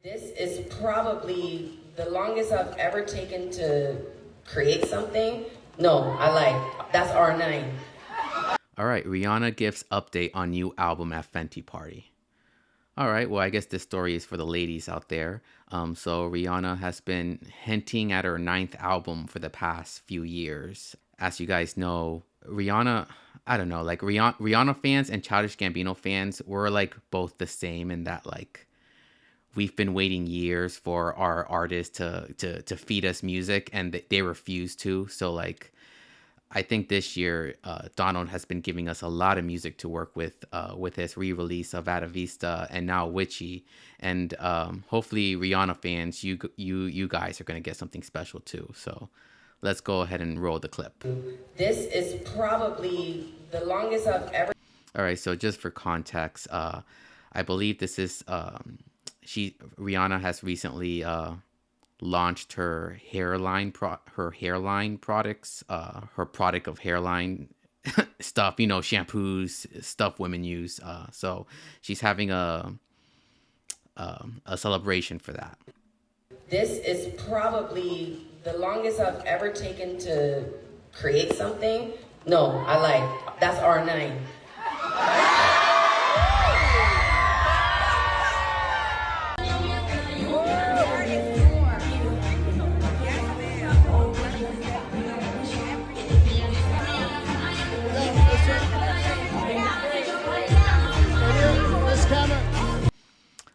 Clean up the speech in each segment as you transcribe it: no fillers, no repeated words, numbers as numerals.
This is probably the longest I've ever taken to create something. No, I like, that's R9. All right, Rihanna gives update on new album at Fenty Party. All right, well, I guess this story is for the ladies out there. So Rihanna has been hinting at her 9th album for the past few years. As you guys know, Rihanna, I don't know, like Rihanna fans and Childish Gambino fans were like both the same in that like we've been waiting years for our artists to feed us music and they refuse to. So like I think this year, Donald has been giving us a lot of music to work with his re-release of Vada Vista and now Witchy. And hopefully Rihanna fans, you guys are going to get something special too. So let's go ahead and roll the clip. This is probably the longest I've ever... All right, so just for context, I believe this is... Rihanna has recently... launched her hairline products, her product of hairline stuff, you know, shampoos, stuff women use. So she's having a celebration for that. This is probably the longest I've ever taken to create something. No, I like, that's R9.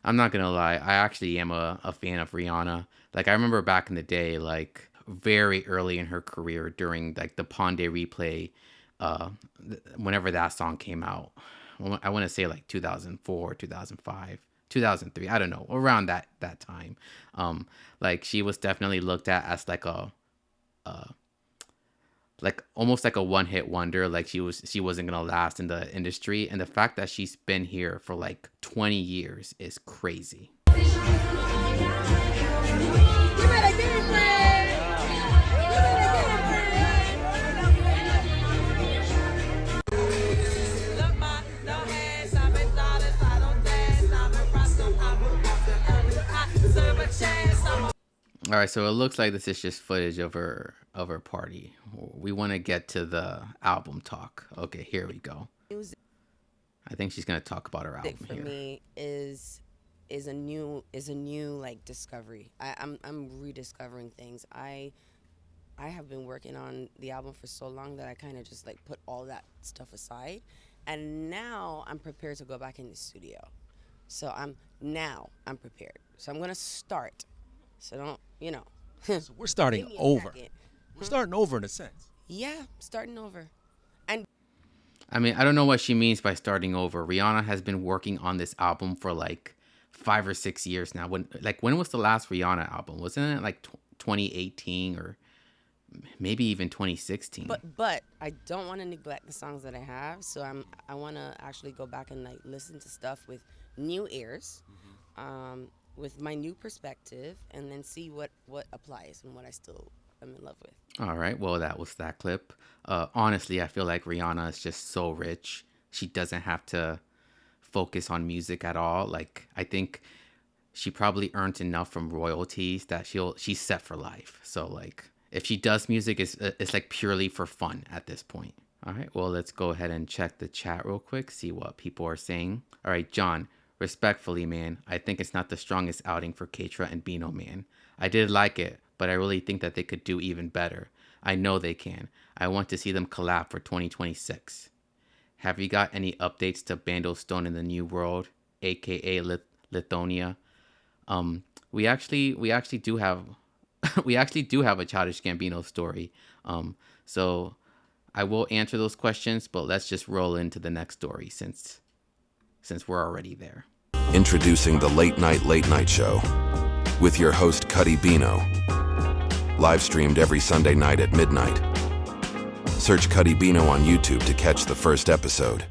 I'm not gonna lie, I actually am a fan of Rihanna. Like I remember back in the day, like very early in her career during like the Pon de Replay, whenever that song came out. I want to say like 2004, 2005, 2003, I don't know, around that time. Like she was definitely looked at as like like almost like a one-hit wonder. Like she wasn't gonna last in the industry, and the fact that she's been here for like 20 years is crazy. All right, so it looks like this is just footage of her party. We want to get to the album talk. Okay, here we go. I think she's gonna talk about her album for here. Me is a new like discovery. I'm rediscovering things. I have been working on the album for so long that I kind of just like put all that stuff aside, and now I'm prepared to go back in the studio. So I'm prepared. So I'm gonna start. So don't, you know. So we're starting over. We're starting over in a sense. Yeah, starting over. And I mean, I don't know what she means by starting over. Rihanna has been working on this album for like 5 or 6 years now. When was the last Rihanna album? Wasn't it like 2018 or maybe even 2016? But I don't want to neglect the songs that I have. So I want to actually go back and like listen to stuff with new ears. With my new perspective, and then see what applies and what I still am in love with. All right, well, that was that clip. Honestly, I feel like Rihanna is just so rich. She doesn't have to focus on music at all. Like, I think she probably earns enough from royalties that she's set for life. So, like, if she does music, it's like purely for fun at this point. All right, well, let's go ahead and check the chat real quick, see what people are saying. All right, John. Respectfully, man, I think it's not the strongest outing for Keitra and Bino, man. I did like it, but I really think that they could do even better. I know they can. I want to see them collab for 2026. Have you got any updates to Bando Stone in the New World, aka Lithonia? We actually do have a Childish Gambino story. So I will answer those questions, but let's just roll into the next story since we're already there. Introducing the Late Night Show with your host Cuddy Bino. Live streamed every Sunday night at midnight. Search Cuddy Bino on YouTube to catch the first episode.